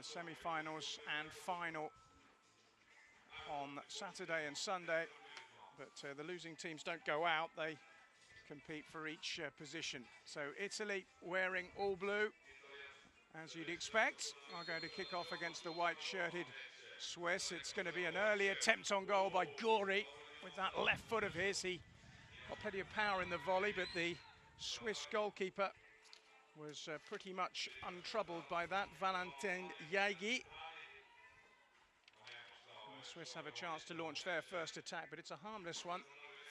semi-finals and final on Saturday and Sunday. But the losing teams don't go out, they compete for each position. So Italy wearing all blue, as you'd expect, are going to kick off against the white-shirted Swiss. It's going to be an early attempt on goal by Gori with that left foot of his. He got plenty of power in the volley, but the Swiss goalkeeper was pretty much untroubled by that, Valentin Yagi. The Swiss have a chance to launch their first attack, but it's a harmless one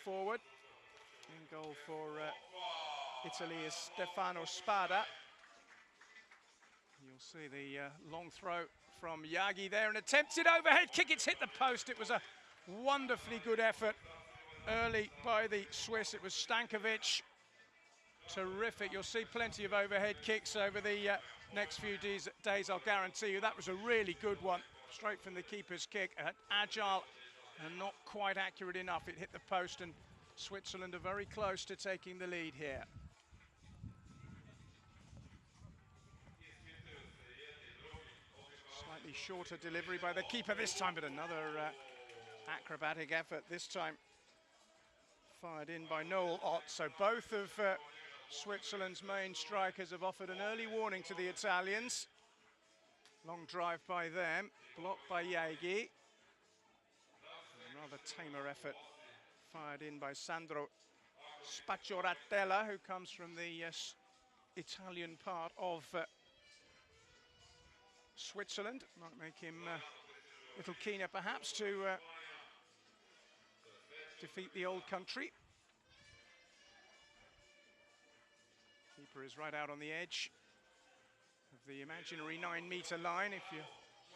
forward. In goal for Italy is Stefano Spada. You'll see the long throw from Yagi there, an attempted overhead kick. It's hit the post. It was a wonderfully good effort early by the Swiss. It was Stankovic. Terrific. You'll see plenty of overhead kicks over the next few days, I'll guarantee you. That was a really good one, straight from the keeper's kick. Agile and not quite accurate enough. It hit the post, and Switzerland are very close to taking the lead here. Slightly shorter delivery by the keeper this time, but another acrobatic effort this time. Fired in by Noel Ott. So both of Switzerland's main strikers have offered an early warning to the Italians. Long drive by them, blocked by Yagi. A rather tamer effort fired in by Sandro Spaccioratella, who comes from the Italian part of Switzerland. Might make him a little keener perhaps to defeat the old country. Keeper is right out on the edge of the imaginary 9-meter line. If you're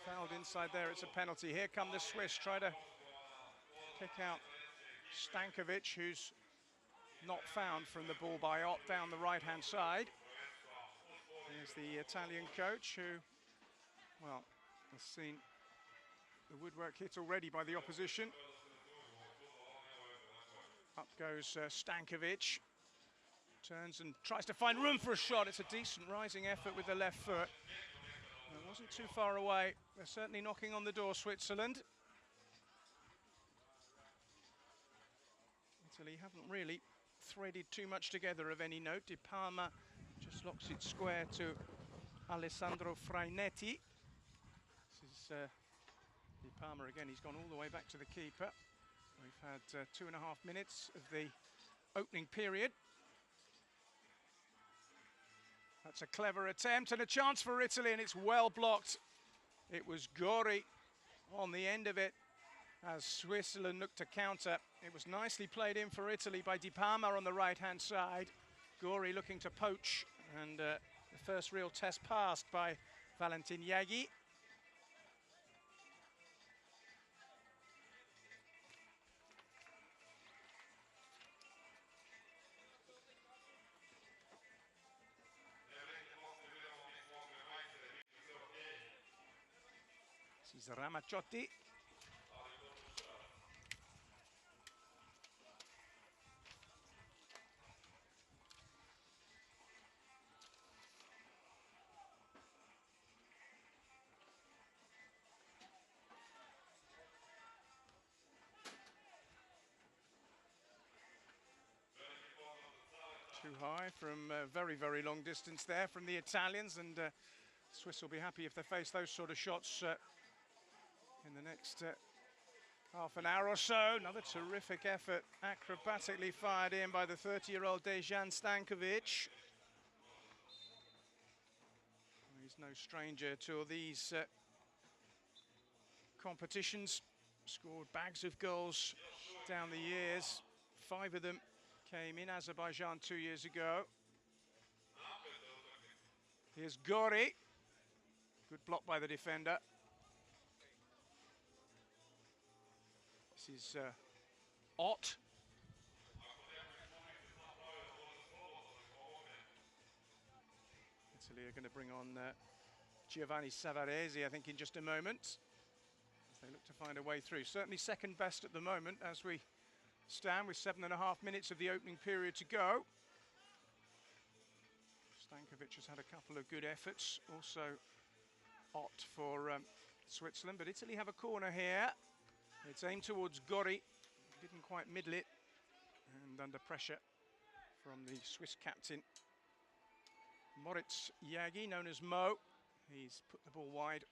fouled inside there, it's a penalty. Here come the Swiss, try to kick out Stankovic, who's not found from the ball by Ott down the right-hand side. Here's the Italian coach who, well, has seen the woodwork hit already by the opposition. Up goes Stankovic. Turns and tries to find room for a shot. It's a decent rising effort with the left foot. It wasn't too far away. They're certainly knocking on the door, Switzerland. Italy haven't really threaded too much together of any note. Di Palma just locks it square to Alessandro Frainetti. This is Di Palma again. He's gone all the way back to the keeper. We've had 2.5 minutes of the opening period. That's a clever attempt and a chance for Italy, and it's well blocked. It was Gori on the end of it as Switzerland looked to counter. It was nicely played in for Italy by Di Palma on the right-hand side. Gori looking to poach, and the first real test passed by Valentin Yagi. This is Ramacciotti. Too high from very, very long distance there from the Italians, and Swiss will be happy if they face those sort of shots in the next half an hour or so. Another terrific effort, acrobatically fired in by the 30-year-old Dejan Stankovic. He's no stranger to these competitions. Scored bags of goals down the years. 5 of them came in Azerbaijan 2 years ago. Here's Gori. Good block by the defender. This is Ott. Italy are going to bring on Giovanni Savarese, I think, in just a moment, as they look to find a way through. Certainly second best at the moment as we stand with 7.5 minutes of the opening period to go. Stankovic has had a couple of good efforts. Also, hot for Switzerland, but Italy have a corner here. It's aimed towards Gori, didn't quite middle it, and under pressure from the Swiss captain Moritz Yagi, known as Mo. He's put the ball wide.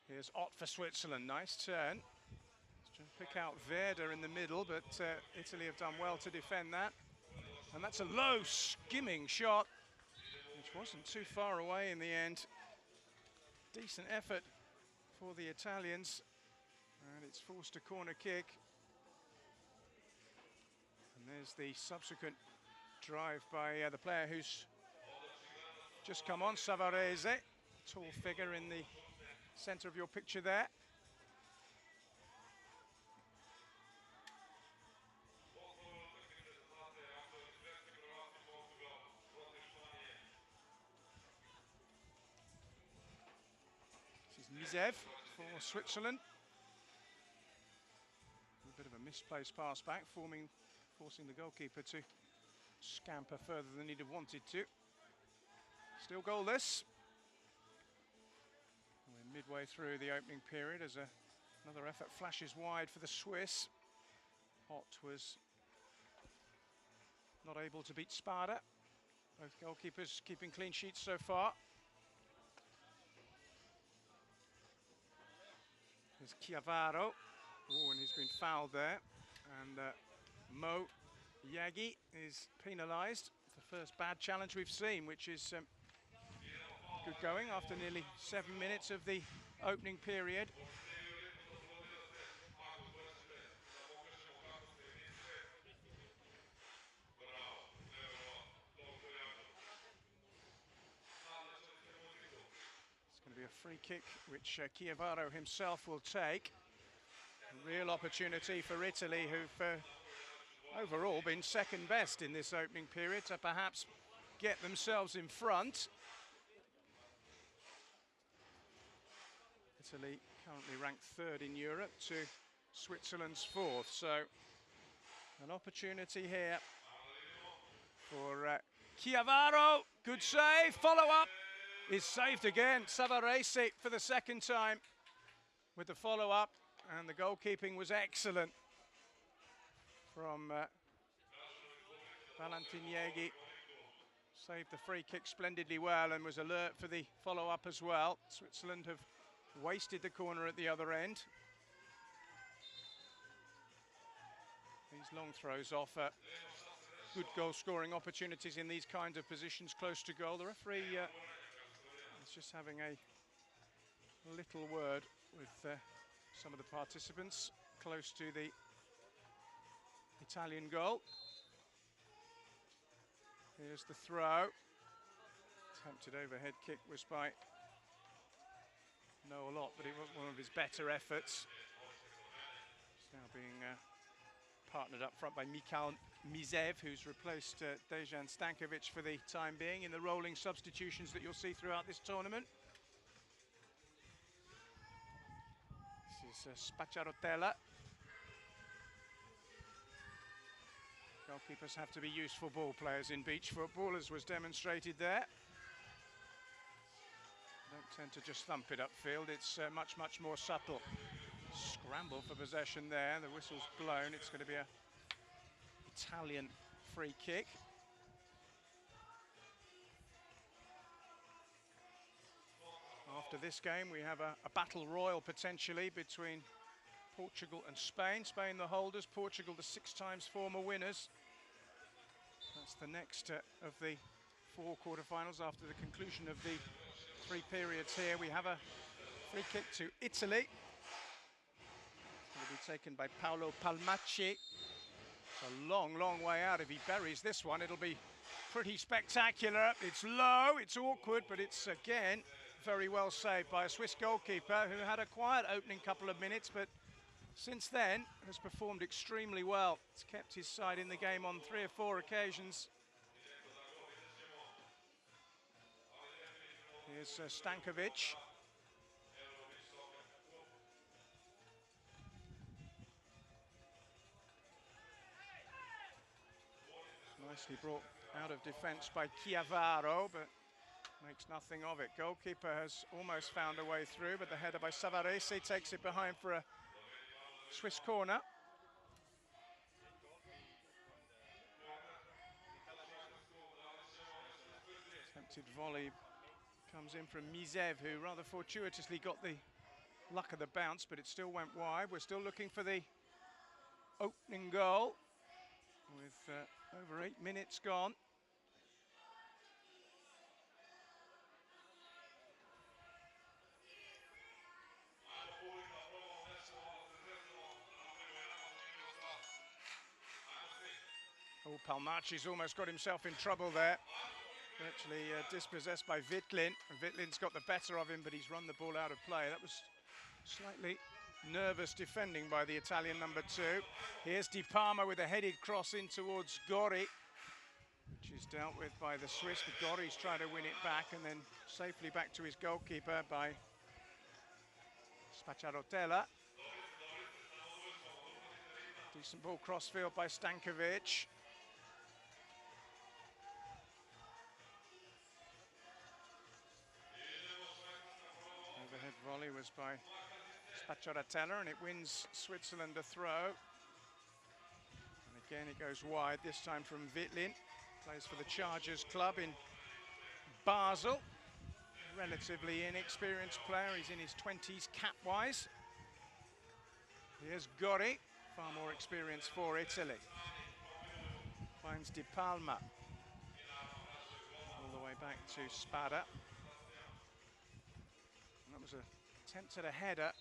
Here's Ott for Switzerland, nice turn. He's trying to pick out Werder in the middle, but Italy have done well to defend that. And that's a low skimming shot, which wasn't too far away in the end. Decent effort for the Italians, and it's forced a corner kick. And there's the subsequent drive by the player who's just come on, Savarese, tall figure in the centre of your picture there. This is Mizev for Switzerland. A bit of a misplaced pass back, forcing the goalkeeper to scamper further than he'd have wanted to. Still goalless. We're midway through the opening period as another effort flashes wide for the Swiss. Ott was not able to beat Spada. Both goalkeepers keeping clean sheets so far. There's Chiavaro. Oh, and he's been fouled there. And Mo Yagi is penalised. The first bad challenge we've seen, which is good going after nearly 7 minutes of the opening period. It's going to be a free kick, which Chiavaro himself will take. A real opportunity for Italy, who've overall been second best in this opening period, to perhaps get themselves in front. Italy currently ranked third in Europe to Switzerland's fourth, so an opportunity here for Chiavaro. Good save, follow-up is saved again. Savarese for the second time with the follow-up, and the goalkeeping was excellent from Valentin Yegi. Saved the free kick splendidly well and was alert for the follow-up as well. Switzerland have wasted the corner at the other end. These long throws offer good goal-scoring opportunities in these kinds of positions close to goal. The referee is just having a little word with some of the participants close to the Italian goal. Here's the throw. Attempted overhead kick was by Noah Lott, but it was one of his better efforts. It's now being partnered up front by Mikhail Mizev, who's replaced Dejan Stankovic for the time being in the rolling substitutions that you'll see throughout this tournament. This is Spacciarotella. Goalkeepers have to be useful ball players in beach football, as was demonstrated there. Don't tend to just thump it upfield, it's much, much more subtle. Scramble for possession there, the whistle's blown. It's going to be a Italian free kick. After this game, we have a battle royal potentially between Portugal and Spain. Spain the holders, Portugal the 6 times former winners. That's the next of the 4 quarterfinals after the conclusion of the 3 periods here. We have a free kick to Italy. It's going to be taken by Paolo Palmacci. It's a long, long way out. If he buries this one, it'll be pretty spectacular. It's low, it's awkward, but it's again very well saved by a Swiss goalkeeper who had a quiet opening couple of minutes, but since then has performed extremely well. He's kept his side in the game on 3 or 4 occasions. Here's Stankovic. Nicely brought out of defence by Chiavaro, but makes nothing of it. Goalkeeper has almost found a way through, but the header by Savarese takes it behind for a Swiss corner. Attempted volley comes in from Mizev, who rather fortuitously got the luck of the bounce, but it still went wide. We're still looking for the opening goal with over 8 minutes gone. Oh, Palmaci's almost got himself in trouble there. Virtually dispossessed by Witlin. Witlin's got the better of him, but he's run the ball out of play. That was slightly nervous defending by the Italian number 2. Here's Di Palma with a headed cross in towards Gori, which is dealt with by the Swiss, but Gori's trying to win it back and then safely back to his goalkeeper by Spacciarotella. Decent ball crossfield by Stankovic. Overhead volley was by Spacciarotella, and it wins Switzerland a throw. And again it goes wide, this time from Witlin. Plays for the Chargers club in Basel. Relatively inexperienced player, he's in his 20s cap-wise. Here's Gori, far more experience for Italy. Finds Di Palma. All the way back to Spada. And that was an attempt at a header,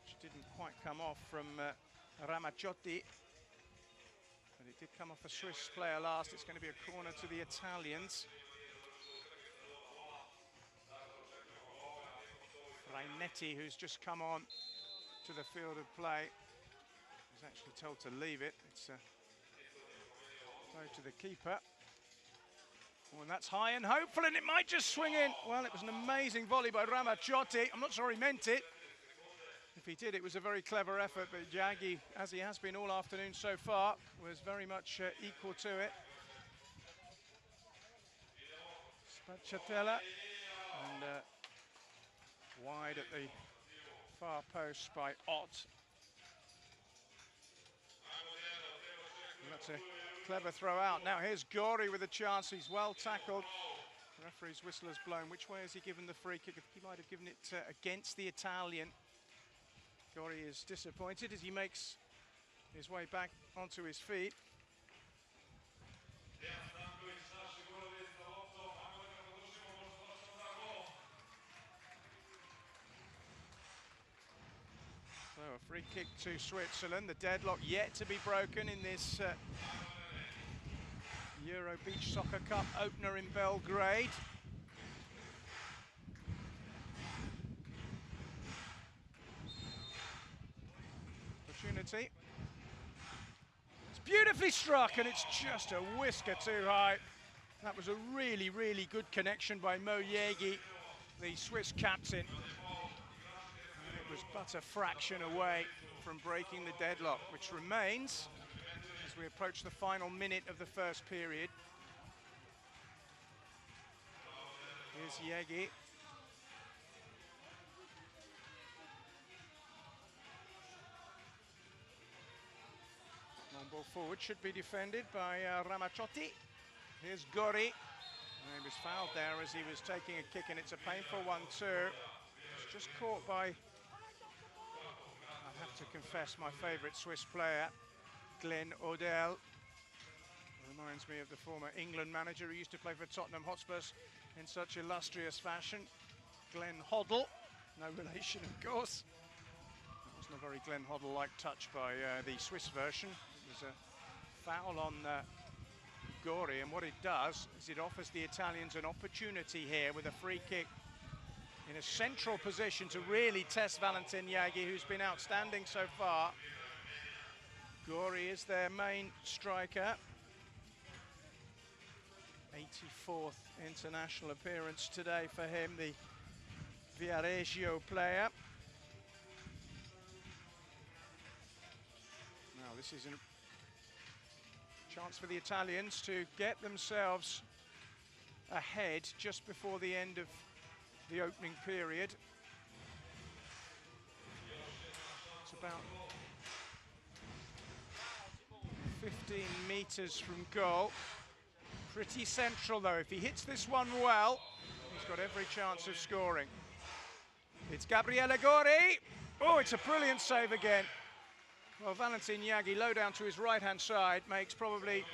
which didn't quite come off from Ramaciotti. But it did come off a Swiss player last. It's going to be a corner to the Italians. Rainetti, who's just come on to the field of play, was actually told to leave it. It's a throw to the keeper. Oh, and that's high and hopeful, and it might just swing in. Well, it was an amazing volley by Ramaciotti. I'm not sure he meant it. If he did, it was a very clever effort, but Yagi, as he has been all afternoon so far, was very much equal to it. Spacciatella, and wide at the far post by Ott. And that's a clever throw out. Now here's Gori with a chance. He's well tackled. The referee's whistle has blown. Which way has he given the free kick? He might have given it against the Italian. Gori is disappointed as he makes his way back onto his feet. So a free kick to Switzerland. The deadlock yet to be broken in this Euro Beach Soccer Cup opener in Belgrade. Opportunity. It's beautifully struck, and it's just a whisker too high. That was a really, really good connection by Mo Yegi, the Swiss captain. And it was but a fraction away from breaking the deadlock, which remains as we approach the final minute of the first period. Here's Yegi. Long ball forward, should be defended by Ramaciotti. Here's Gori. He was fouled there as he was taking a kick, and it's a painful one too. It's just caught by, I have to confess, my favourite Swiss player, Glenn Odell. Reminds me of the former England manager who used to play for Tottenham Hotspurs in such illustrious fashion, Glenn Hoddle. No relation, of course. That wasn't a very Glenn Hoddle-like touch by the Swiss version. It was a foul on Gori, and what it does is it offers the Italians an opportunity here with a free kick in a central position to really test Valentin Yagi, who's been outstanding so far. Gori is their main striker. 84th international appearance today for him, the Viareggio player. Now this is a Chance for the Italians to get themselves ahead just before the end of the opening period. It's about 15 meters from goal. Pretty central though. If he hits this one well, he's got every chance of scoring. It's Gabriele Gori. Oh, it's a brilliant save again. Well, Valentin Yagi, low down to his right-hand side, makes probably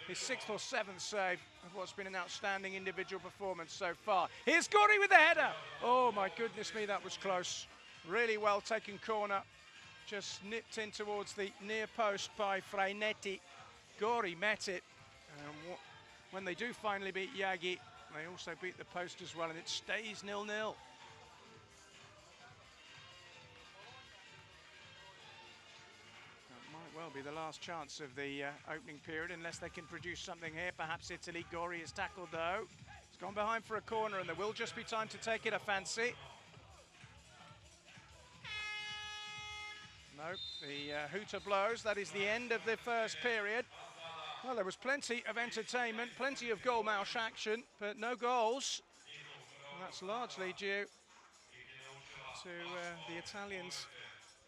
his 6th or 7th save of what's been an outstanding individual performance so far. Here's Gori with the header. Oh, my goodness me, that was close. Really well taken corner. Just nipped in towards the near post by Frainetti. Gori met it. And when they do finally beat Yagi, they also beat the post as well, and it stays 0-0. Well, be the last chance of the opening period, unless they can produce something here. Perhaps Italy. Gori is tackled though. It's gone behind for a corner, and there will just be time to take it, I fancy. No, the hooter blows. That is the end of the first period. Well, there was plenty of entertainment, plenty of goal mouth action, but no goals. And that's largely due to the Italians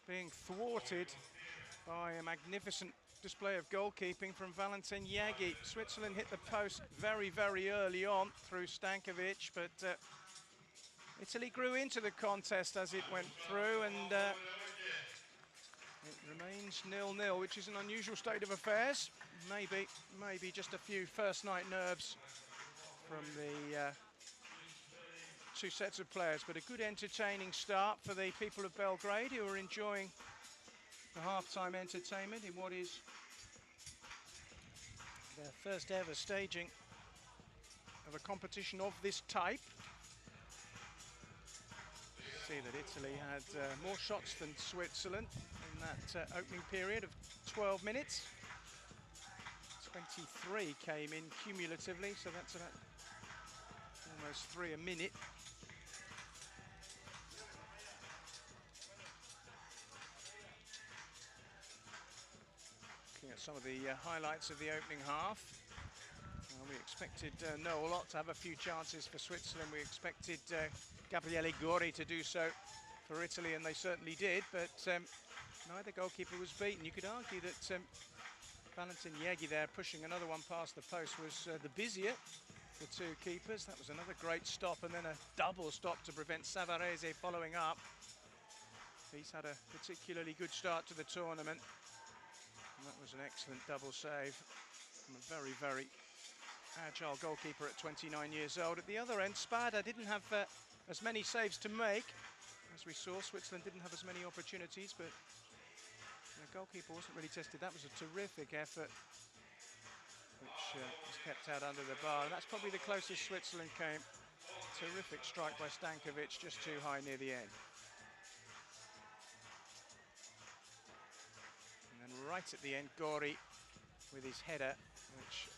being thwarted by a magnificent display of goalkeeping from Valentin Yagi. Switzerland hit the post very, very early on through Stankovic, but Italy grew into the contest as it went through, and it remains 0-0, which is an unusual state of affairs. Maybe just a few first night nerves from the two sets of players, but a good entertaining start for the people of Belgrade, who are enjoying the half-time entertainment in what is their first ever staging of a competition of this type. See that Italy had more shots than Switzerland in that opening period of 12 minutes. 23 came in cumulatively, so that's about almost 3 a minute. Looking at some of the highlights of the opening half. We expected Noel Ott to have a few chances for Switzerland. We expected Gabriele Gori to do so for Italy, and they certainly did, but neither goalkeeper was beaten. You could argue that Valentin Yagi there pushing another one past the post was the busier, the two keepers. That was another great stop, and then a double stop to prevent Savarese following up. He's had a particularly good start to the tournament, and that was an excellent double save from a very, very agile goalkeeper at 29 years old. At the other end, Spada didn't have as many saves to make. As we saw, Switzerland didn't have as many opportunities, but the goalkeeper wasn't really tested. That was a terrific effort, which was kept out under the bar. And that's probably the closest Switzerland came. Terrific strike by Stankovic, just too high near the end. And then right at the end, Gori with his header, which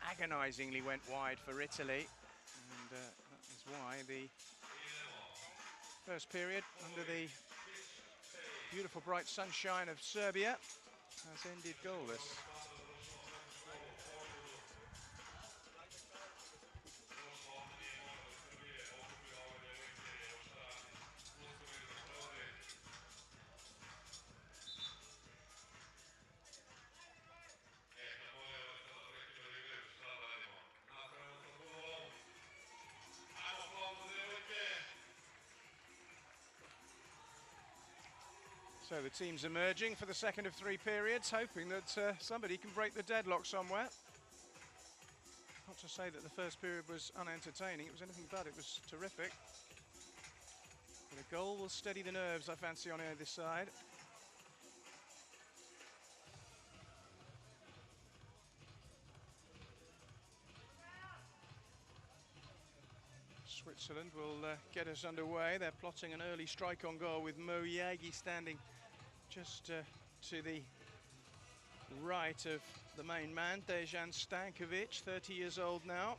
agonisingly went wide for Italy, and that is why the first period under the beautiful bright sunshine of Serbia has ended goalless. So the team's emerging for the second of 3 periods, hoping that somebody can break the deadlock somewhere. Not to say that the first period was unentertaining, it was anything but. It was terrific. But a goal will steady the nerves, I fancy, on either side. Switzerland will get us underway. They're plotting an early strike on goal with Mo Yagi standing just to the right of the main man, Dejan Stankovic, 30 years old now.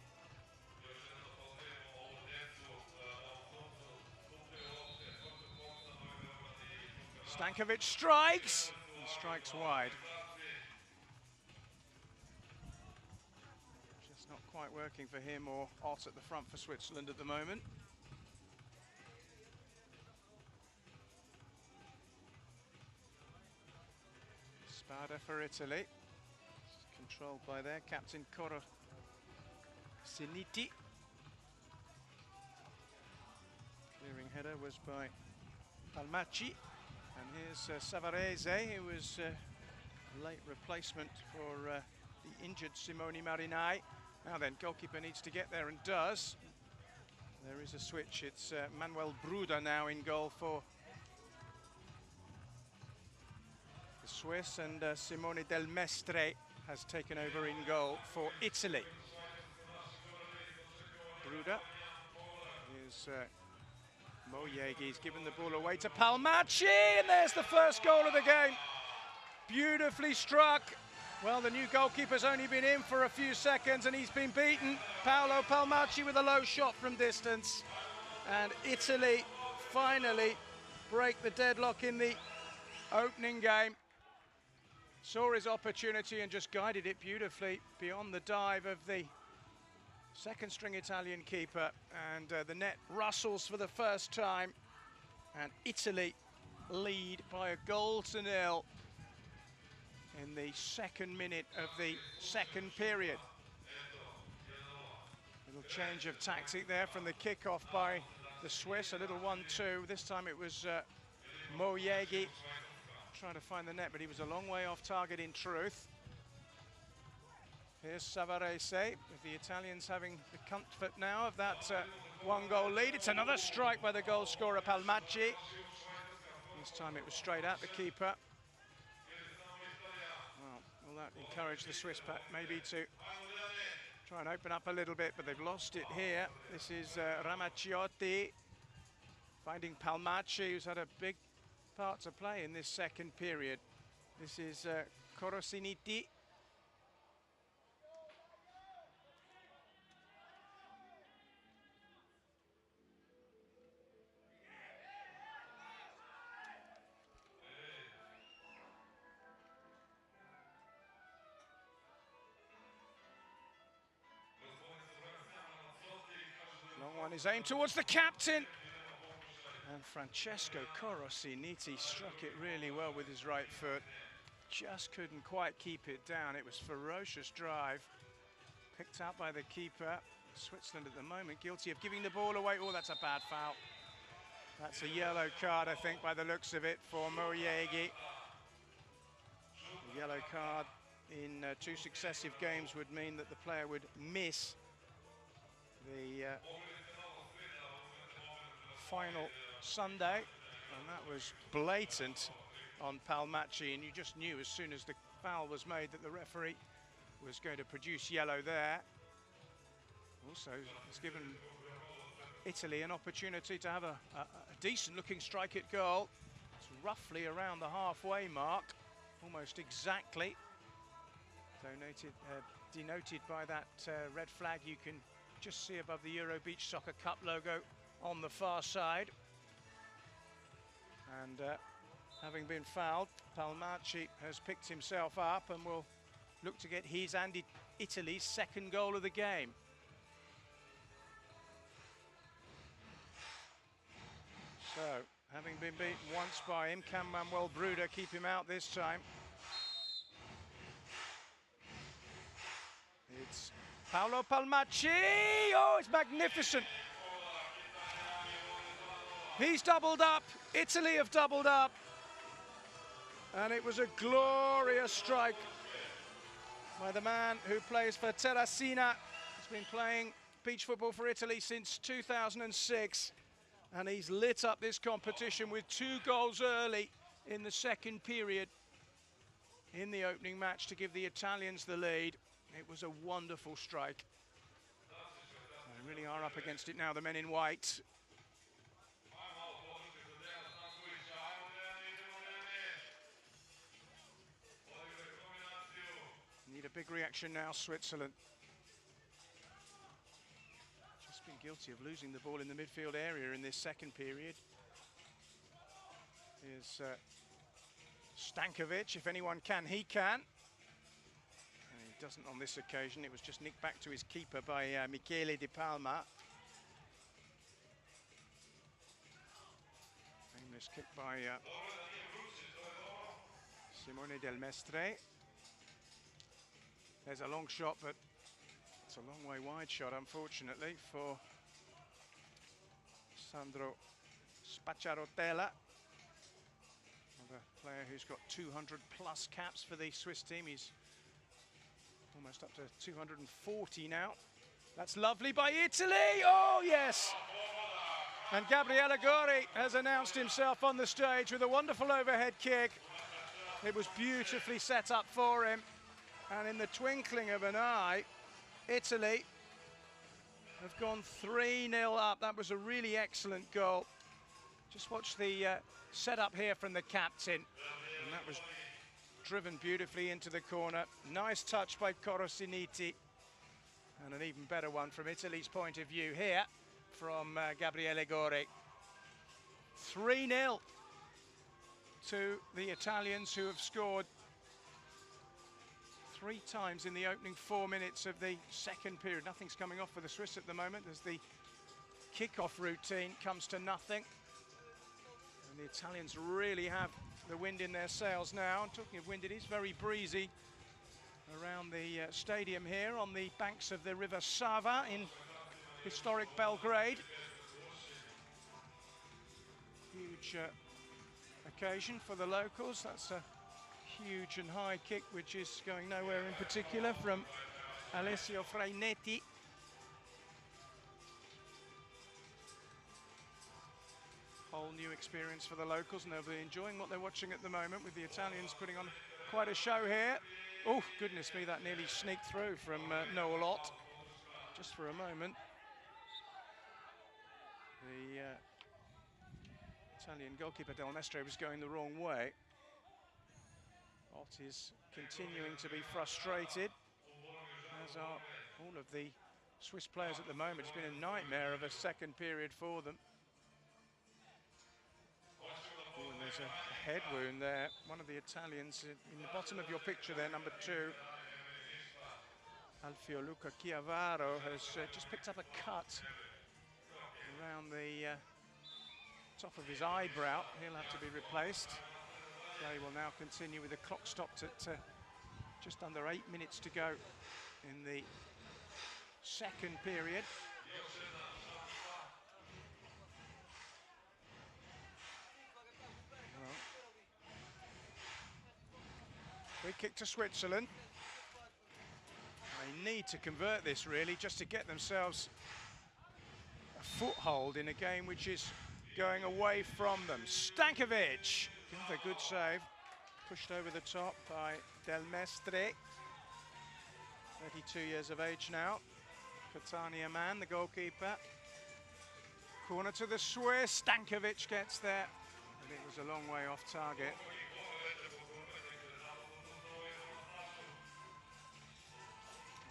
Stankovic strikes, and strikes wide. quite working for him or Ott at the front for Switzerland at the moment. Spada for Italy. It's controlled by their captain Coro Siniti. Clearing header was by Palmacci. And here's Savarese, who was a late replacement for the injured Simone Marinai. Now then, goalkeeper needs to get there and does. There is a switch. It's Manuel Bruda now in goal for the Swiss, and Simone Del Mestre has taken over in goal for Italy. Bruda is Moyegi's given the ball away to Palmacci, and there's the first goal of the game. Beautifully struck. Well, the new goalkeeper's only been in for a few seconds and he's been beaten. Paolo Palmacci with a low shot from distance. And Italy finally break the deadlock in the opening game. Saw his opportunity and just guided it beautifully beyond the dive of the second string Italian keeper. And the net rustles for the first time. And Italy lead by 1-0 in the second minute of the second period. Little change of tactic there from the kickoff by the Swiss, a little 1-2. This time it was Moyegi trying to find the net, but he was a long way off target in truth. Here's Savarese, with the Italians having the comfort now of that one-goal lead. It's another strike by the goal scorer Palmacci. This time it was straight at the keeper. Will that encourage the Swiss maybe to try and open up a little bit, but they've lost it here. This is Ramacciotti finding Palmacci, who's had a big part to play in this second period. This is Corosiniti. Long one is aimed towards the captain. And Francesco Corosiniti struck it really well with his right foot. Just couldn't quite keep it down. It was ferocious drive. Picked out by the keeper. Switzerland at the moment guilty of giving the ball away. Oh, that's a bad foul. That's a yellow card, I think, by the looks of it, for Moyegi. A yellow card in 2 successive games would mean that the player would miss the final Sunday, and that was blatant on Palmacci, and you just knew as soon as the foul was made that the referee was going to produce yellow there. Also, it's given Italy an opportunity to have a decent looking strike at goal. It's roughly around the halfway mark, almost exactly. Denoted by that red flag you can just see above the Euro Beach Soccer Cup logo on the far side. And having been fouled, Palmacci has picked himself up and will look to get his and Italy's second goal of the game. So, having been beaten once by him, can Manuel Bruda keep him out this time? It's Paolo Palmacci. Oh, it's magnificent. He's doubled up. Italy have doubled up. And it was a glorious strike by the man who plays for Terracina. He's been playing beach football for Italy since 2006. And he's lit up this competition with 2 goals early in the second period in the opening match to give the Italians the lead. It was a wonderful strike. They really are up against it now, the men in white. Need a big reaction now, Switzerland. Just been guilty of losing the ball in the midfield area in this second period. Here's Stankovic. If anyone can, he can. And he doesn't on this occasion. It was just nicked back to his keeper by Michele Di Palma. Aimless kick by Simone Del Mestre. There's a long shot, but it's a long way wide shot, unfortunately, for Sandro Spacciarotella. Another player who's got 200 plus caps for the Swiss team. He's almost up to 240 now. That's lovely by Italy. Oh, yes. And Gabriele Gori has announced himself on the stage with a wonderful overhead kick. It was beautifully set up for him. And in the twinkling of an eye, Italy have gone 3-0 up. That was a really excellent goal. Just watch the setup here from the captain. And that was driven beautifully into the corner. Nice touch by Corosiniti. And an even better one from Italy's point of view here from Gabriele Gori. 3-0 to the Italians, who have scored 3 times in the opening 4 minutes of the second period. Nothing's coming off for the Swiss at the moment as the kickoff routine comes to nothing. And the Italians really have the wind in their sails now. And talking of wind, it is very breezy around the stadium here on the banks of the River Sava in historic Belgrade. Huge occasion for the locals. That's a huge and high kick, which is going nowhere in particular, from Alessio Freinetti. Whole new experience for the locals, and they'll be enjoying what they're watching at the moment, with the Italians putting on quite a show here. Oh, goodness me, that nearly sneaked through from Noel Ott, just for a moment. The Italian goalkeeper Del Mestre was going the wrong way. Ott is continuing to be frustrated, as are all of the Swiss players at the moment. It's been a nightmare of a second period for them. Oh, and there's a head wound there. One of the Italians in the bottom of your picture there, number 2, Alfio Luca Chiavaro, has just picked up a cut around the top of his eyebrow. He'll have to be replaced. Play will now continue with the clock stopped at just under 8 minutes to go in the second period. Well, free kick to Switzerland. They need to convert this, really, just to get themselves a foothold in a game which is going away from them. Stankovic, a good save, pushed over the top by Del Mestre, 32 years of age now. Catania man, the goalkeeper. Corner to the Swiss, Stankovic gets there, but it was a long way off target.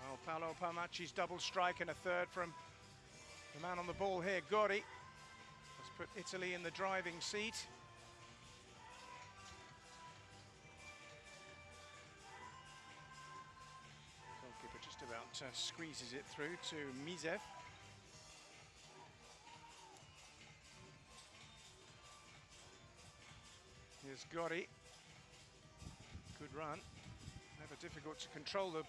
Well, Paolo Palmacci's double strike and a third from the man on the ball here, Gori, has put Italy in the driving seat. Goalkeeper just about squeezes it through to Mizev. Here's Gori. Good run. Never difficult to control the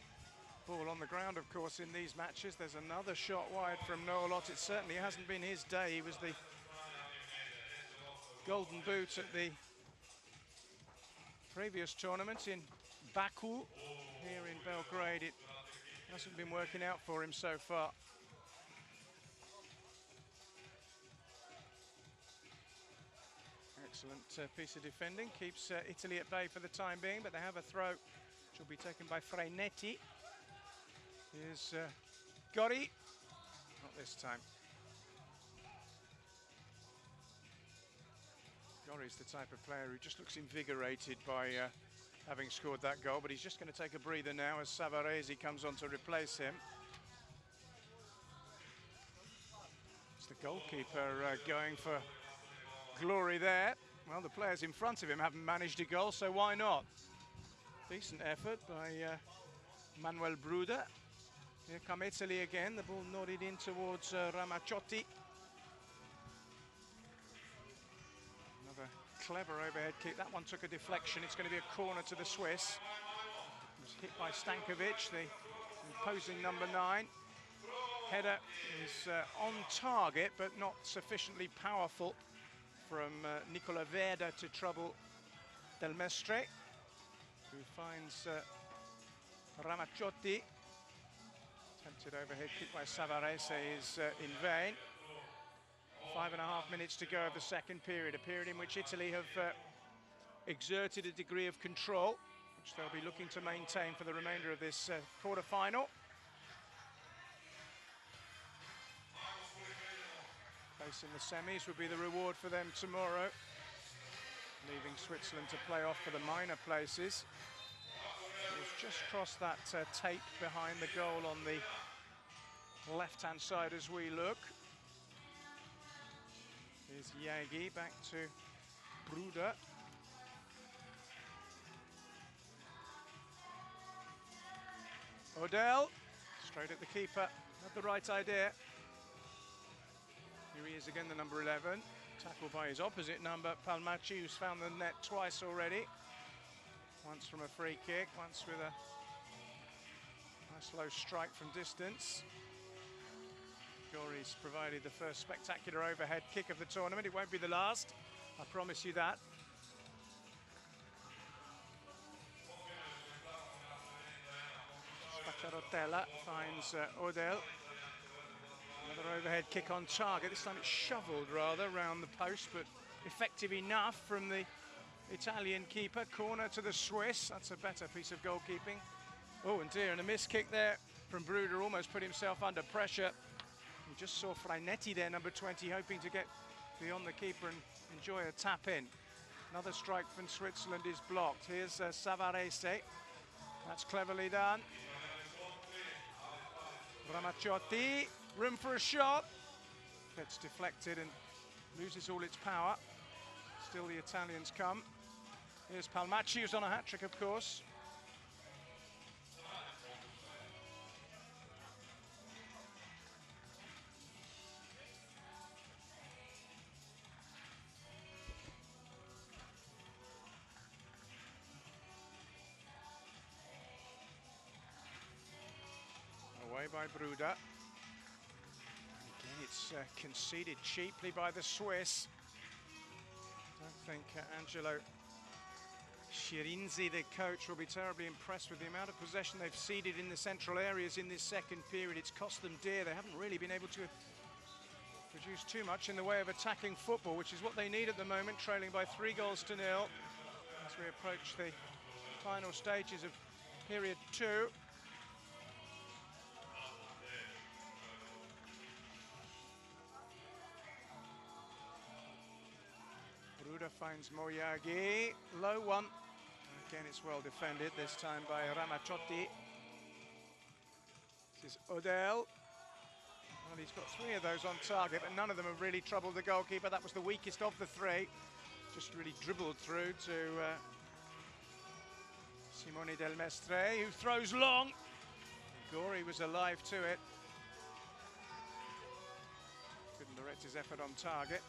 ball on the ground, of course, in these matches. There's another shot wide from Noel Ott. It certainly hasn't been his day. He was the golden boot at the previous tournament in Baku. Here in Belgrade, it hasn't been working out for him so far. Excellent piece of defending. Keeps Italy at bay for the time being, but they have a throw which will be taken by Freinetti. Here's Gori. Not this time. Gori's the type of player who just looks invigorated by having scored that goal, but he's just going to take a breather now as Savarese comes on to replace him. It's the goalkeeper going for glory there. Well, the players in front of him haven't managed a goal, so why not? Decent effort by Manuel Bruder. Here come Italy again. The ball nodded in towards Ramazzotti. Another clever overhead kick. That one took a deflection. It's going to be a corner to the Swiss. It was hit by Stankovic, the imposing number 9. Header is on target, but not sufficiently powerful from Nicola Verda to trouble Del Mestre, who finds Ramazzotti. Attempted overhead kick by Savarese is in vain. 5.5 minutes to go of the second period, a period in which Italy have exerted a degree of control, which they'll be looking to maintain for the remainder of this quarter-final. Place in the semis would be the reward for them tomorrow, leaving Switzerland to play off for the minor places. He's just crossed that tape behind the goal on the left-hand side as we look. Here's Yagi back to Bruder. Odell, straight at the keeper, not the right idea. Here he is again, the number 11. Tackled by his opposite number, Palmacci, who's found the net twice already. Once from a free kick, once with a nice low strike from distance. Gori's provided the first spectacular overhead kick of the tournament. It won't be the last, I promise you that. Spacciarotella finds Odell. Another overhead kick on target. This time it's shoveled rather around the post, but effective enough from the Italian keeper. Corner to the Swiss. That's a better piece of goalkeeping. Oh, and dear, and a missed kick there from Bruder. Almost put himself under pressure. We just saw Frainetti there, number 20, hoping to get beyond the keeper and enjoy a tap in. Another strike from Switzerland is blocked. Here's Savarese. That's cleverly done. Ramazzotti. Room for a shot. Gets deflected and loses all its power. Still the Italians come. Here's Palmacci, who's on a hat-trick, of course. Away by Bruder. It's conceded cheaply by the Swiss. I don't think Angelo Scirinzi, the coach, will be terribly impressed with the amount of possession they've ceded in the central areas in this second period. It's cost them dear. They haven't really been able to produce too much in the way of attacking football, which is what they need at the moment, trailing by 3 goals to 0 as we approach the final stages of period 2. Bruder finds Moyagi, low one. Again, it's well defended, this time by Ramazzotti. This is Odell. Well, he's got 3 of those on target, but none of them have really troubled the goalkeeper. That was the weakest of the 3. Just really dribbled through to Simone Del Mestre, who throws long. Gori was alive to it. Couldn't direct his effort on target.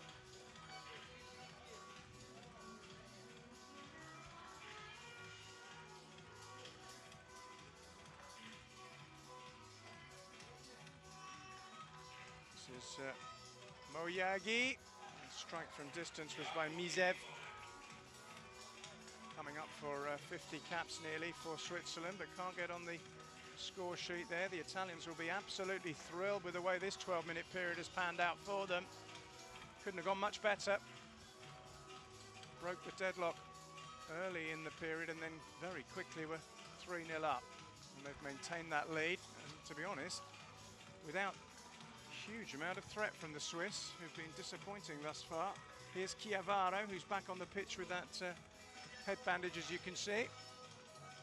This is Moyagi. The strike from distance was by Mizev. Coming up for 50 caps nearly for Switzerland, but can't get on the score sheet there. The Italians will be absolutely thrilled with the way this 12-minute period has panned out for them. Couldn't have gone much better. Broke the deadlock early in the period and then very quickly were 3-0 up. And they've maintained that lead, and to be honest, without huge amount of threat from the Swiss, who've been disappointing thus far. Here's Chiavaro, who's back on the pitch with that head bandage, as you can see.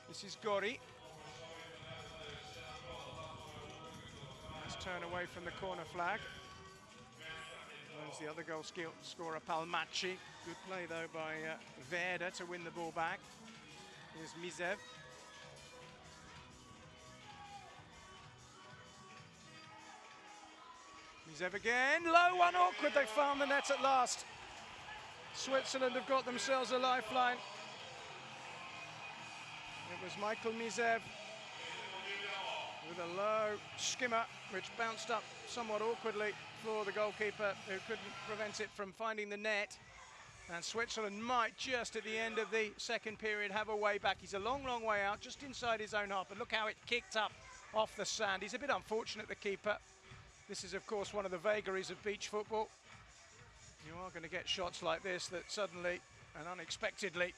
This is Gori. Nice turn away from the corner flag. There's the other goal scorer, Palmacci. Good play, though, by Verda to win the ball back. Here's Mizev. Mizev again, low one, awkward, they found the net at last. Switzerland have got themselves a lifeline. It was Michael Mizev with a low skimmer, which bounced up somewhat awkwardly for the goalkeeper, who couldn't prevent it from finding the net. And Switzerland might just at the end of the second period have a way back. He's a long, long way out, just inside his own half, but look how it kicked up off the sand. He's a bit unfortunate, the keeper. This is, of course, one of the vagaries of beach football. You are going to get shots like this that suddenly and unexpectedly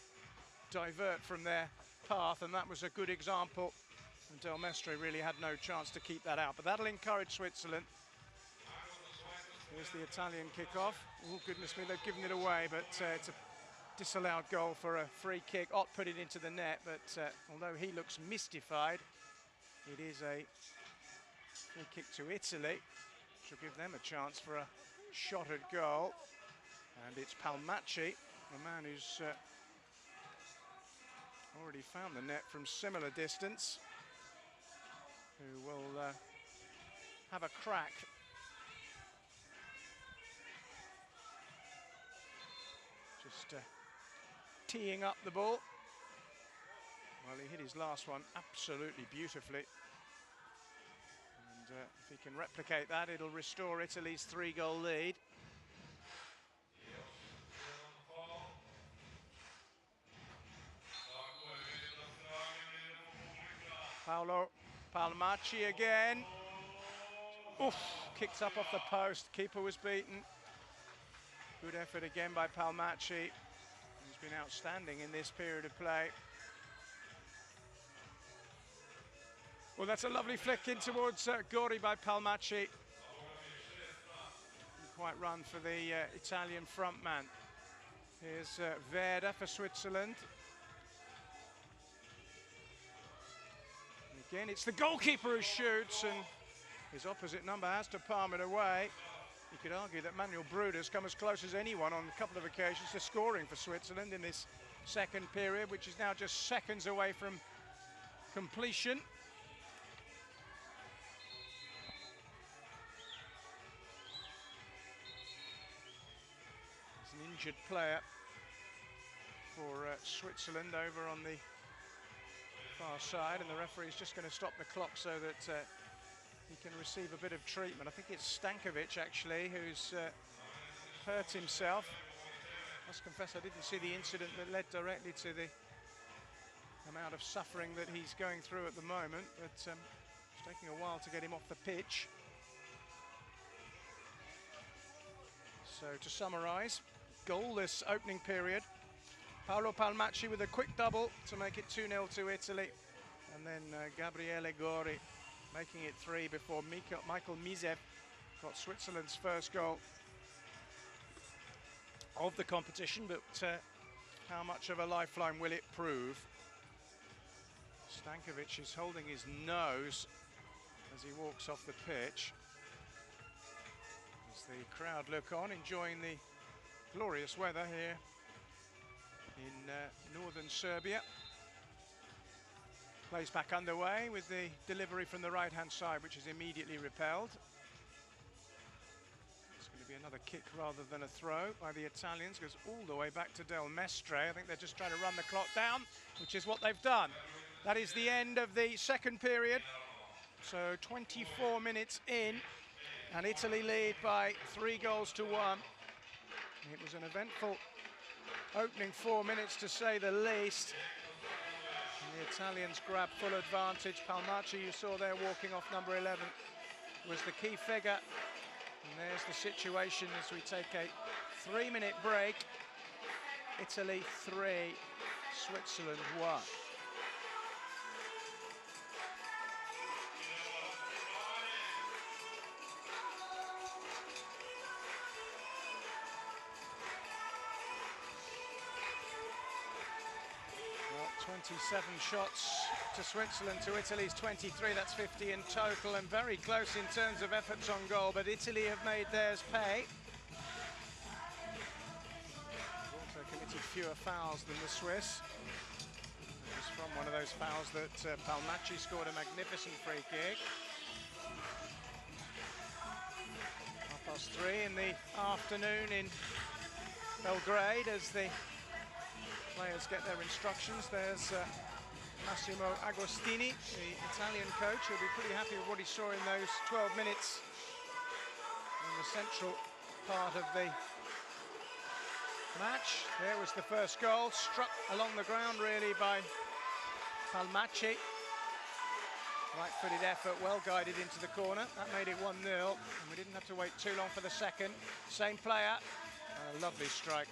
divert from their path, and that was a good example. And Del Mestre really had no chance to keep that out, but that'll encourage Switzerland. Here's the Italian kick-off. Oh, goodness me, they've given it away, but it's a disallowed goal for a free kick. Ott put it into the net, but although he looks mystified, it is a free kick to Italy, which will give them a chance for a shot at goal. And it's Palmacci, a man who's already found the net from similar distance, who will have a crack. Just teeing up the ball. Well, he hit his last one absolutely beautifully. And if he can replicate that, it'll restore Italy's 3-goal lead. Paolo Palmacci again. Oof, kicked up off the post. Keeper was beaten. Good effort again by Palmacci. He's been outstanding in this period of play. Well, that's a lovely flick in towards Gori by Palmacci. Didn't quite run for the Italian front man. Here's Werder for Switzerland. And again, it's the goalkeeper who shoots, and his opposite number has to palm it away. You could argue that Manuel Bruder's come as close as anyone on a couple of occasions to scoring for Switzerland in this second period, which is now just seconds away from completion. There's an injured player for Switzerland over on the far side, and the referee is just going to stop the clock so that he can receive a bit of treatment. I think it's Stankovic, actually, who's hurt himself. I must confess I didn't see the incident that led directly to the amount of suffering that he's going through at the moment, but it's taking a while to get him off the pitch. So to summarise, goalless opening period. Paolo Palmacci with a quick double to make it 2-0 to Italy, and then Gabriele Gori making it 3 before Michael Mizev got Switzerland's first goal of the competition, but how much of a lifeline will it prove? Stankovic is holding his nose as he walks off the pitch, as the crowd look on, enjoying the glorious weather here in northern Serbia. Plays back underway with the delivery from the right-hand side, which is immediately repelled. It's going to be another kick rather than a throw by the Italians. Goes all the way back to Del Mestre. I think they're just trying to run the clock down, which is what they've done. That is the end of the second period. So 24 minutes in, and Italy lead by 3-1. It was an eventful opening 4 minutes, to say the least. And the Italians grab full advantage. Palmacci, you saw there walking off number 11, was the key figure. And there's the situation as we take a 3-minute break. Italy 3, Switzerland 1. Well, 27 shots to Switzerland to Italy's 23. That's 50 in total, and very close in terms of efforts on goal, but Italy have made theirs pay. They've also committed fewer fouls than the Swiss. It was from one of those fouls that Palmacci scored a magnificent free kick. 3 in the afternoon in Belgrade as the players get their instructions. There's Massimo Agostini, the Italian coach, who'll be pretty happy with what he saw in those 12 minutes in the central part of the match. There was the first goal, struck along the ground really by Palmacci. Right-footed effort, well guided into the corner. That made it 1-0, and we didn't have to wait too long for the second. Same player, a lovely strike.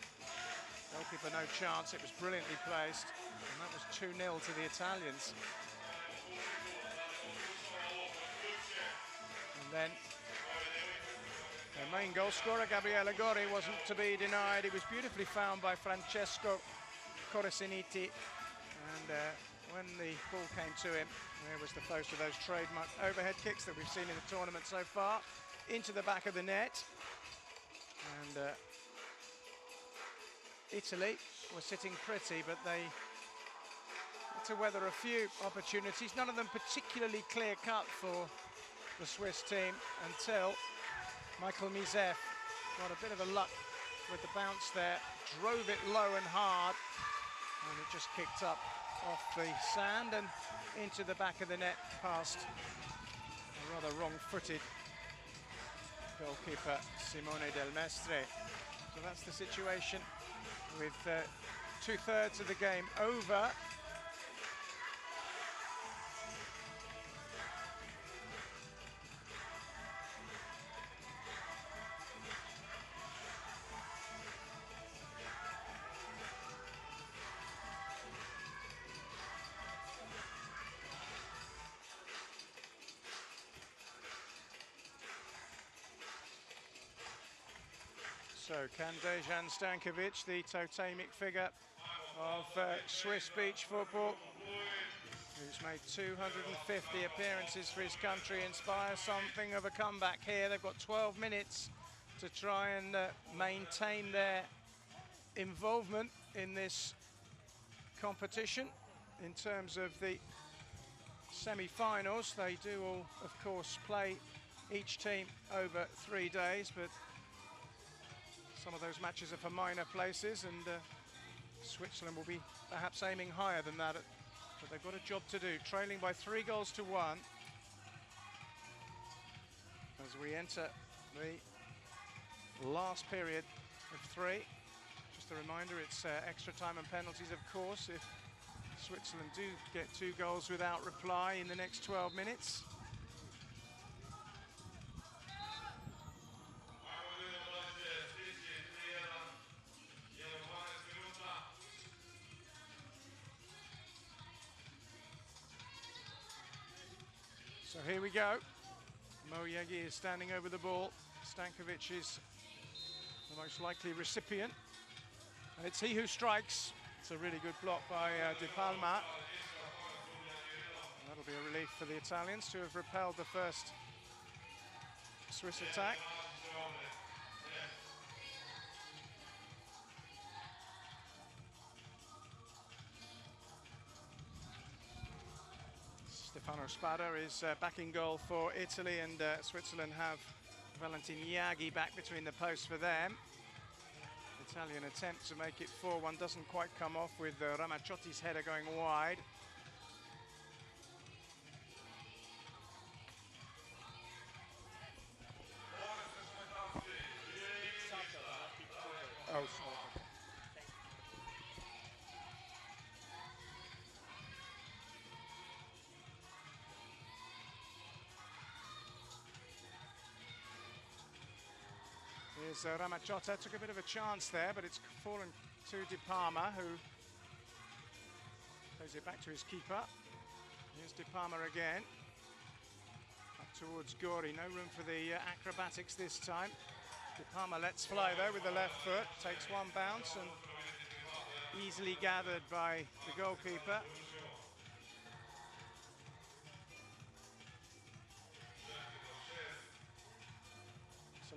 Goalkeeper no chance, it was brilliantly placed, and that was 2-0 to the Italians. And then their main goal scorer, Gabriele Gori, wasn't to be denied. It was beautifully found by Francesco Coresiniti, and when the ball came to him, there was the first of those trademark overhead kicks that we've seen in the tournament so far, into the back of the net. And Italy were sitting pretty, but they had to weather a few opportunities, none of them particularly clear-cut for the Swiss team, until Michael Mizef got a bit of a luck with the bounce there, drove it low and hard, and it just kicked up off the sand and into the back of the net past a rather wrong-footed goalkeeper Simone Del Mestre. So that's the situation with 2/3 of the game over. So can Dejan Stankovic, the totemic figure of Swiss beach football, who's made 250 appearances for his country, inspire something of a comeback here? They've got 12 minutes to try and maintain their involvement in this competition. In terms of the semi-finals, they do all, of course, play each team over 3 days, but some of those matches are for minor places, and Switzerland will be perhaps aiming higher than that, but they've got a job to do, trailing by 3-1 as we enter the last period of 3. Just a reminder, it's extra time and penalties, of course, if Switzerland do get 2 goals without reply in the next 12 minutes. So here we go. Mo Yegi is standing over the ball. Stankovic is the most likely recipient. And it's he who strikes. It's a really good block by Di Palma. And that'll be a relief for the Italians to have repelled the first Swiss attack. Stefano Spada is back in goal for Italy, and Switzerland have Valentin Yagi back between the posts for them. Italian attempt to make it 4-1 doesn't quite come off, with Ramaccioti's header going wide. Oh, sorry. Here's Ramaciotta, took a bit of a chance there, but it's fallen to Di Palma, who plays it back to his keeper. Here's Di Palma again. Up towards Gori, no room for the acrobatics this time. Di Palma lets fly though with the left foot, takes one bounce and easily gathered by the goalkeeper.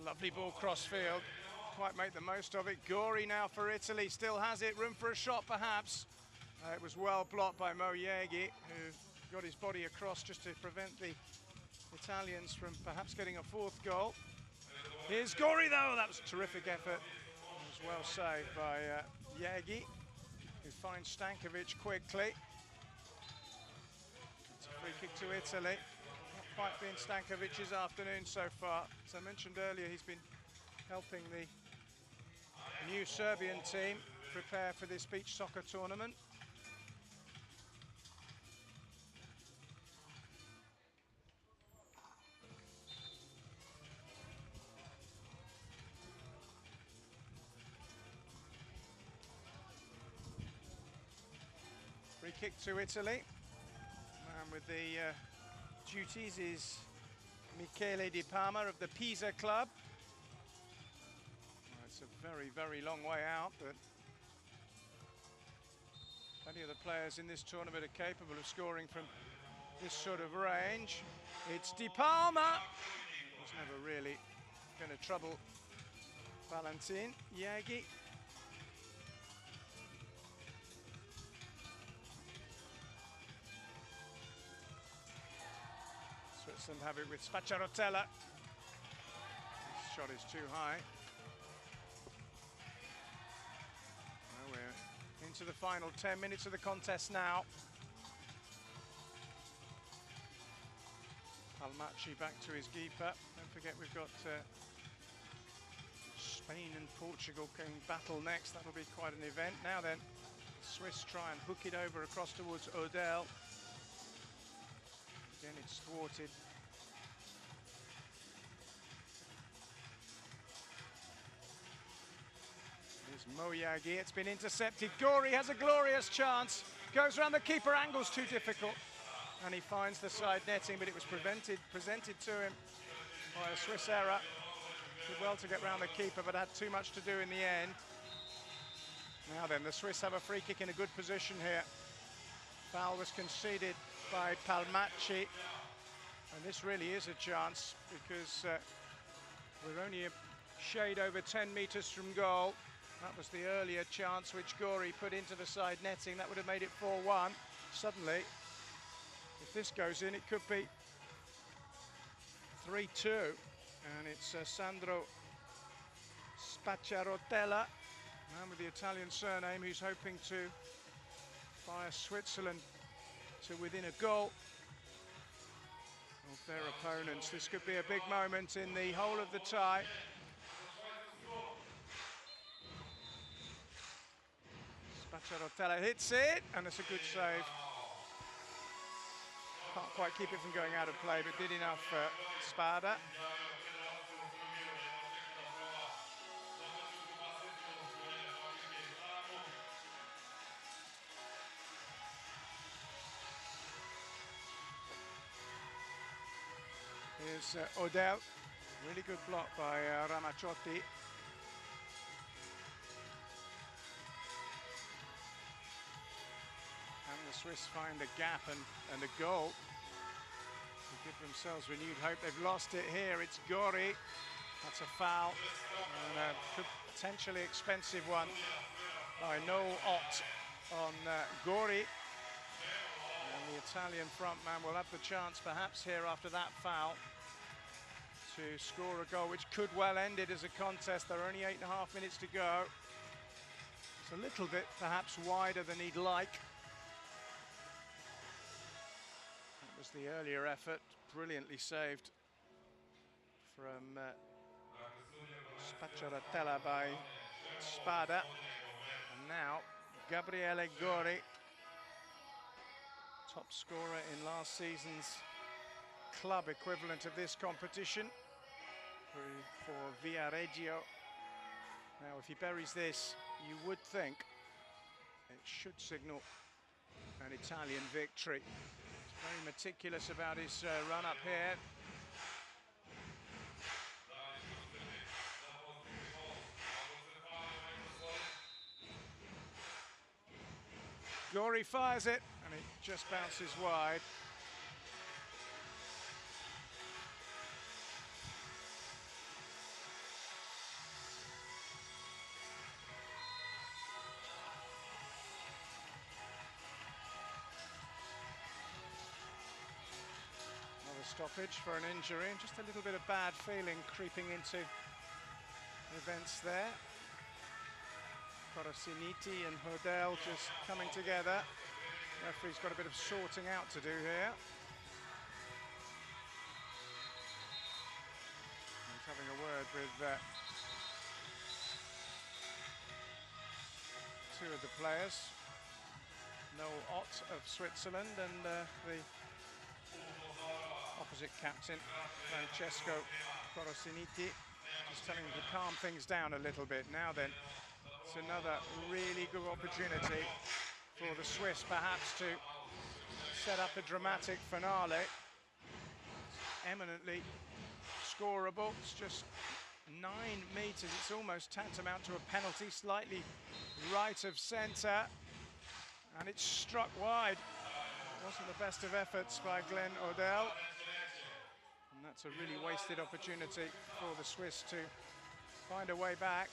Lovely ball cross field, quite make the most of it. Gori now for Italy, still has it, room for a shot perhaps. It was well blocked by Mo Yegi, who got his body across just to prevent the Italians from perhaps getting a 4th goal. Here's Gori though, that was a terrific effort. It was well saved by Yagi, who finds Stankovic quickly. It's a free kick to Italy. Not quite been Stankovic's afternoon so far. As I mentioned earlier, he's been helping the new Serbian team prepare for this beach soccer tournament. Free kick to Italy. And with the duties is Michele Di Palma of the Pisa club. Well, it's a very, very long way out, but plenty of the players in this tournament are capable of scoring from this sort of range. It's Di Palma. He's never really going to trouble Valentin. Yagi. Switzerland have it with Spacciarotella. This shot is too high. Well, we're into the final 10 minutes of the contest now. Palmacci back to his keeper. Don't forget we've got Spain and Portugal going battle next. That'll be quite an event. Now then, the Swiss try and hook it over across towards Odell. Again, it's thwarted. Here's Moyagi, it's been intercepted. Gori has a glorious chance. Goes around the keeper, angle's too difficult. And he finds the side netting, but it was presented to him by a Swiss error. Did well to get round the keeper, but had too much to do in the end. Now then, the Swiss have a free kick in a good position here. Foul was conceded by Palmacci, and this really is a chance because we're only a shade over 10 metres from goal. That was the earlier chance which Gori put into the side netting. That would have made it 4-1. Suddenly, if this goes in, it could be 3-2, and it's Sandro Spacciarotella, man with the Italian surname, who's hoping to fire Switzerland to within a goal of their opponents. This could be a big moment in the whole of the tie. Spacciarotella hits it, and it's a good save. Can't quite keep it from going out of play, but did enough for Spada. Here's Odell, really good block by Ramazzotti. And the Swiss find a gap and a goal to give themselves renewed hope. They've lost it here, it's Gori. That's a foul, and a potentially expensive one by Noel Ott on Gori. And the Italian frontman will have the chance perhaps here after that foul to score a goal which could well end it as a contest. There are only 8.5 minutes to go. It's a little bit perhaps wider than he'd like. That was the earlier effort, brilliantly saved from Spacciarotella by Spada. And now Gabriele Gori, top scorer in last season's club equivalent of this competition for Viareggio. Now, if he buries this, you would think it should signal an Italian victory. He's very meticulous about his run up here. Gori fires it, and it just bounces wide. Another stoppage for an injury, and just a little bit of bad feeling creeping into events there. Corosiniti and Hodel just coming together. Referee's got a bit of sorting out to do here. He's having a word with two of the players. Noel Ott of Switzerland and the opposite captain, Francesco Corosiniti, just telling him to calm things down a little bit. Now then, it's another really good opportunity for the Swiss perhaps to set up a dramatic finale. It's eminently scoreable. It's just 9 meters. It's almost tantamount to a penalty, slightly right of centre. And it's struck wide. It wasn't the best of efforts by Glenn Odell. And that's a really wasted opportunity for the Swiss to find a way back.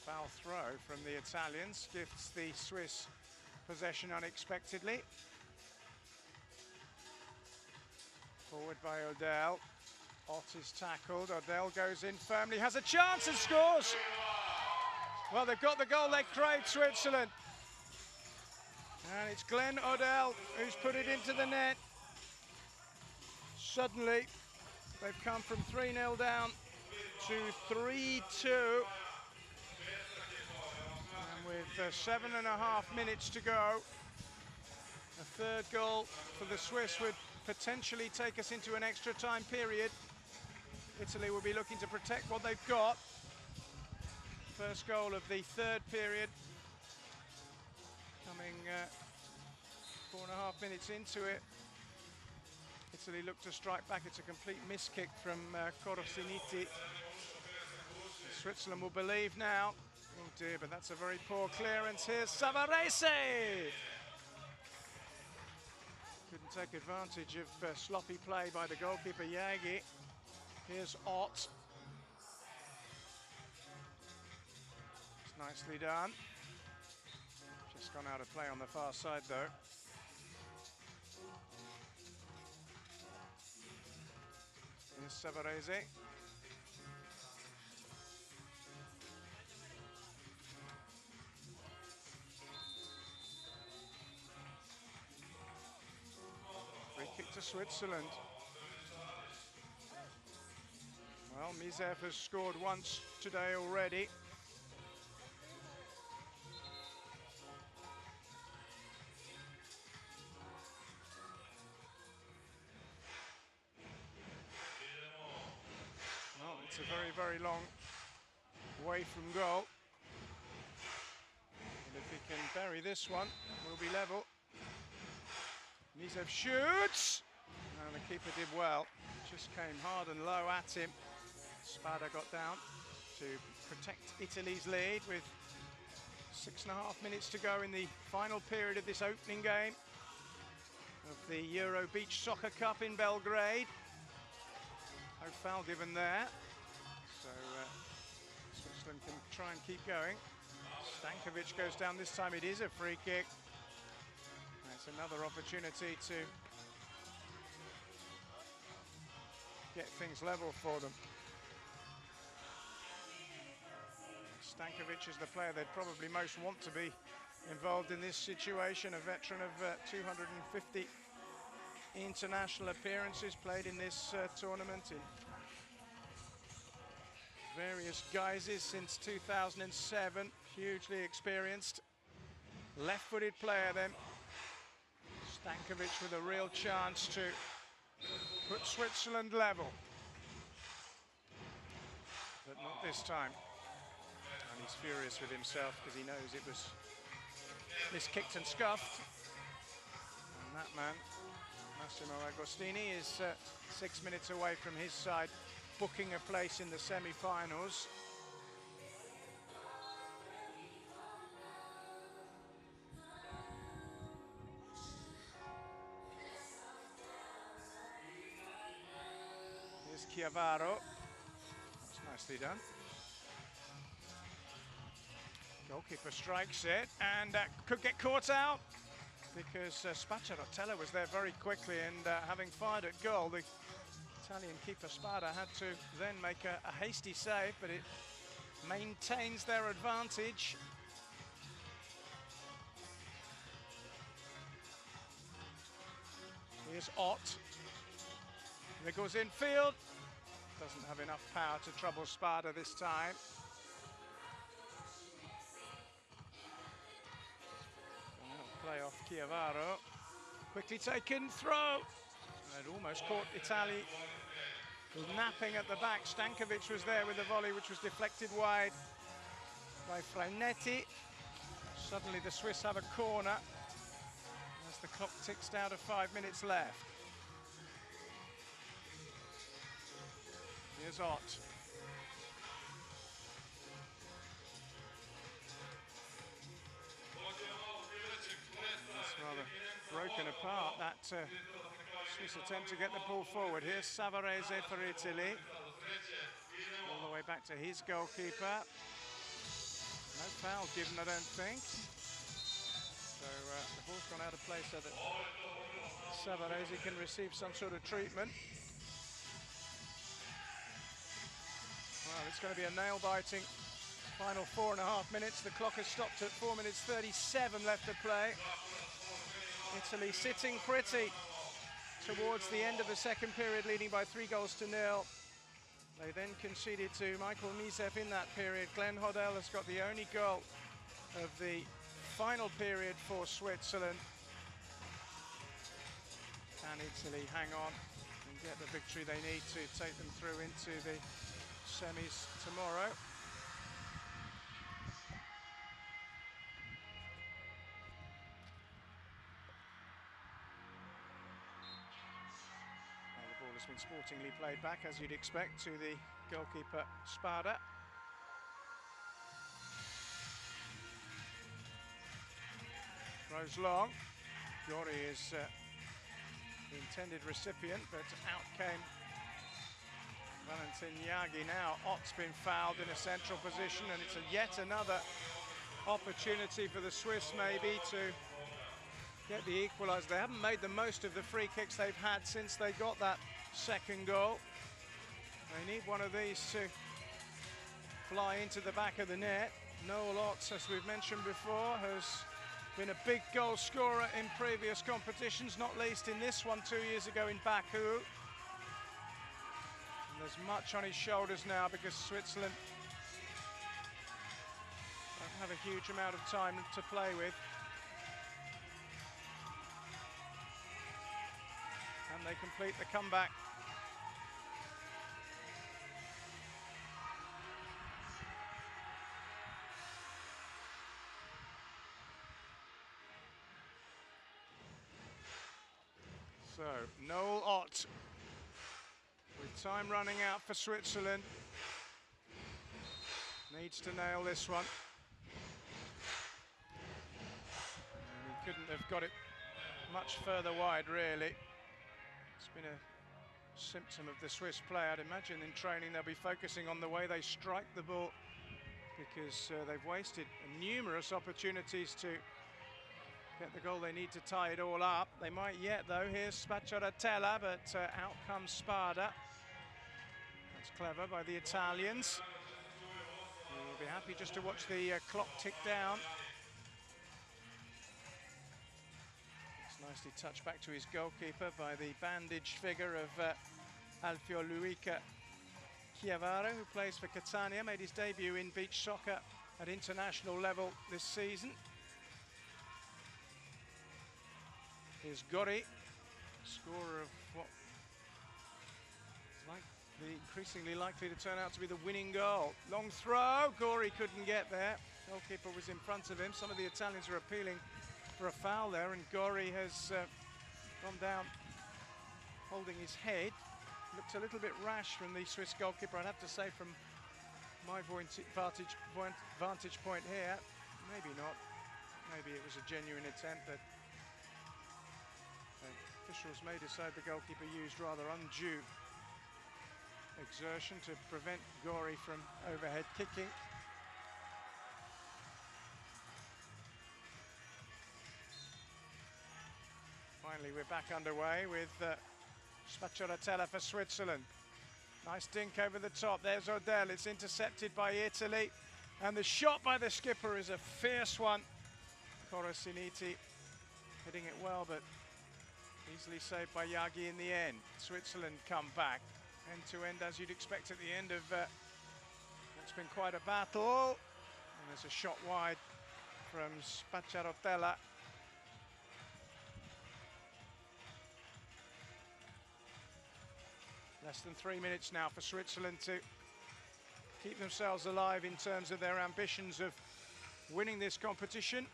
Foul throw from the Italians gives the Swiss possession unexpectedly. Forward by Odell. Ott is tackled. Odell goes in firmly, has a chance and scores. Well, they've got the goal they craved, Switzerland. And it's Glenn Odell who's put it into the net. Suddenly, they've come from 3-0 down to 3-2. With 7.5 minutes to go, a third goal for the Swiss would potentially take us into an extra time period. Italy will be looking to protect what they've got. First goal of the third period, coming 4.5 minutes into it. Italy look to strike back. It's a complete miss kick from Corosiniti. Switzerland will believe now. Oh dear, but that's a very poor clearance. Here's Savarese! Couldn't take advantage of sloppy play by the goalkeeper, Yagi. Here's Ott. It's nicely done. Just gone out of play on the far side, though. Here's Savarese. Free kick to Switzerland. Well, Mizev has scored once today already. Well, it's a very, very long way from goal. And if he can bury this one, we'll be level. Mizev shoots, and the keeper did well. Just came hard and low at him. Spada got down to protect Italy's lead with 6.5 minutes to go in the final period of this opening game of the Euro Beach Soccer Cup in Belgrade. No foul given there, so Switzerland can try and keep going. Stankovic goes down. This time it is a free kick. It's another opportunity to get things level for them. Stankovic is the player they'd probably most want to be involved in this situation, a veteran of 250 international appearances played in this tournament in various guises since 2007, hugely experienced. Left-footed player then. Stankovic with a real chance to put Switzerland level. But not this time. And he's furious with himself because he knows it was miskicked and scuffed. And that man, Massimo Agostini, is 6 minutes away from his side, booking a place in the semi-finals. Here's Chiavaro. That's Nicely done. Goalkeeper strikes it and could get caught out because Spacciarotella was there very quickly, and having fired at goal, the Italian keeper Spada had to then make a hasty save, but it maintains their advantage. Here's Ott. There goes infield. Doesn't have enough power to trouble Spada this time. Play off Chiavaro. Quickly taken, throw. It almost caught Italy napping at the back. Stankovic was there with the volley, which was deflected wide by Franetti. Suddenly the Swiss have a corner as the clock ticks down to 5 minutes left. Here's Ott. That's rather broken apart, that Swiss attempt to get the ball forward. Here's Savarese for Italy. All the way back to his goalkeeper. No foul given, I don't think. So the ball's gone out of play so that Savarese can receive some sort of treatment. Well, it's going to be a nail-biting final 4.5 minutes. The clock has stopped at 4 minutes 37 left to play. Italy sitting pretty towards the end of the second period, leading by 3-0. They then conceded to Michael Misev in that period. Glenn Hoddle has got the only goal of the final period for Switzerland. Can Italy hang on and get the victory they need to take them through into the semis tomorrow? Well, the ball has been sportingly played back, as you'd expect, to the goalkeeper Spada. Throws long. Gori is the intended recipient, but out came Valentin Yagi. Now Ott's been fouled in a central position, and it's yet another opportunity for the Swiss maybe to get the equaliser. They haven't made the most of the free kicks they've had since they got that second goal. They need one of these to fly into the back of the net. Noel Ott, as we've mentioned before, has been a big goal scorer in previous competitions, not least in this one 2 years ago in Baku. And there's much on his shoulders now because Switzerland don't have a huge amount of time to play with. And they complete the comeback. So, Noel Ott, with time running out for Switzerland, needs to nail this one. And he couldn't have got it much further wide, really. It's been a symptom of the Swiss play. I'd imagine in training they'll be focusing on the way they strike the ball, because they've wasted numerous opportunities to get the goal they need to tie it all up. They might yet, though. Here's Spacciarotella, but out comes Spada. That's clever by the Italians. We'll be happy just to watch the clock tick down. It's nicely touched back to his goalkeeper by the bandaged figure of Alfio Luica Chiavaro, who plays for Catania, made his debut in beach soccer at international level this season. Here's Gori, scorer of what is increasingly likely to turn out to be the winning goal. Long throw, Gori couldn't get there. Goalkeeper was in front of him. Some of the Italians are appealing for a foul there, and Gori has gone down holding his head. Looked a little bit rash from the Swiss goalkeeper, I'd have to say, from my vantage point here. Maybe not. Maybe it was a genuine attempt, but officials may decide the goalkeeper used rather undue exertion to prevent Gori from overhead kicking. Finally, we're back underway with Spacciatella for Switzerland. Nice dink over the top. There's Odell. It's intercepted by Italy. And the shot by the skipper is a fierce one. Corosiniti hitting it well, but easily saved by Yagi in the end. Switzerland come back end-to-end, as you'd expect at the end of what's been quite a battle. And there's a shot wide from Spacciatella. Less than 3 minutes now for Switzerland to keep themselves alive in terms of their ambitions of winning this competition.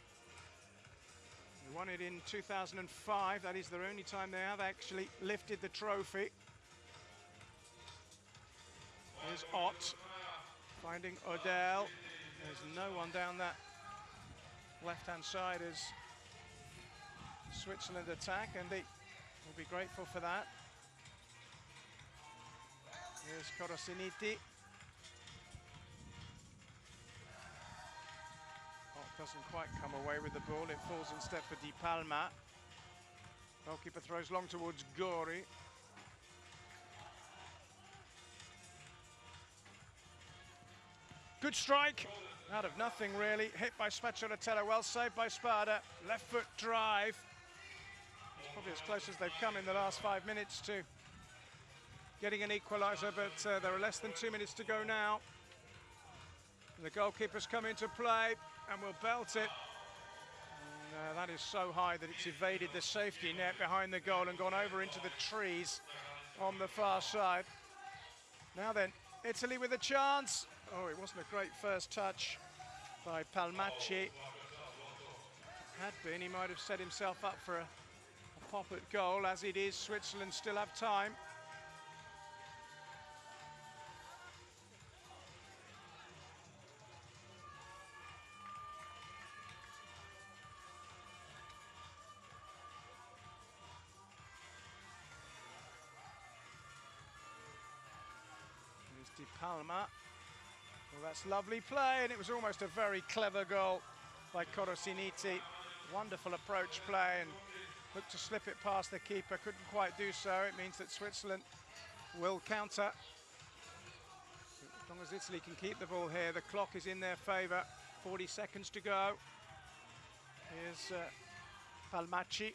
They won it in 2005. That is their only time they have actually lifted the trophy. Here's Ott finding Odell. There's no one down that left-hand side as Switzerland attack, and they will be grateful for that. Here's Corosiniti. Ott doesn't quite come away with the ball. It falls instead for Di Palma. Goalkeeper throws long towards Gori. Good strike, out of nothing really. Hit by Spacciatella, well saved by Spada. Left foot drive. It's probably as close as they've come in the last 5 minutes to getting an equaliser, but there are less than 2 minutes to go now. The goalkeeper's come into play and will belt it. And, that is so high that it's evaded the safety net behind the goal and gone over into the trees on the far side. Now then, Italy with a chance. Oh, it wasn't a great first touch by Palmacci. Had been, he might have set himself up for a pop at goal. As it is, Switzerland still have time. Di Palma. Well, that's lovely play, and it was almost a very clever goal by Corosiniti. Wonderful approach play, and looked to slip it past the keeper, couldn't quite do so. It means that Switzerland will counter. As long as Italy can keep the ball here, the clock is in their favour. 40 seconds to go. Here's Palmacci.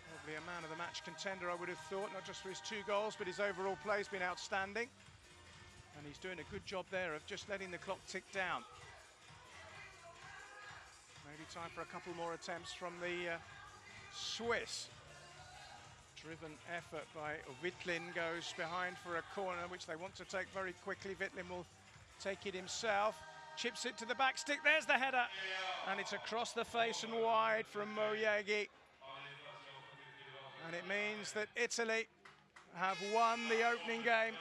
Probably a man of the match contender, I would have thought, not just for his 2 goals, but his overall play's been outstanding. And he's doing a good job there of just letting the clock tick down. Maybe time for a couple more attempts from the Swiss. Driven effort by Wittling goes behind for a corner, which they want to take very quickly. Wittling will take it himself. Chips it to the back stick. There's the header. And it's across the face and wide from Moyagi. And it means that Italy have won the opening game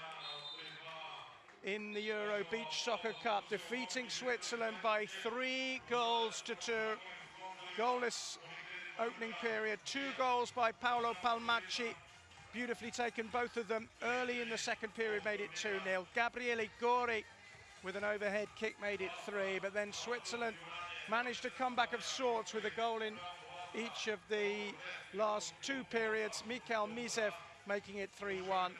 in the Euro Beach Soccer Cup, defeating Switzerland by 3 goals to 2. Goalless opening period. 2 goals by Paolo Palmacci. Beautifully taken, both of them early in the second period, made it 2-0. Gabriele Gori with an overhead kick made it 3, but then Switzerland managed to come back of sorts with a goal in each of the last 2 periods. Mikael Misev making it 3-1.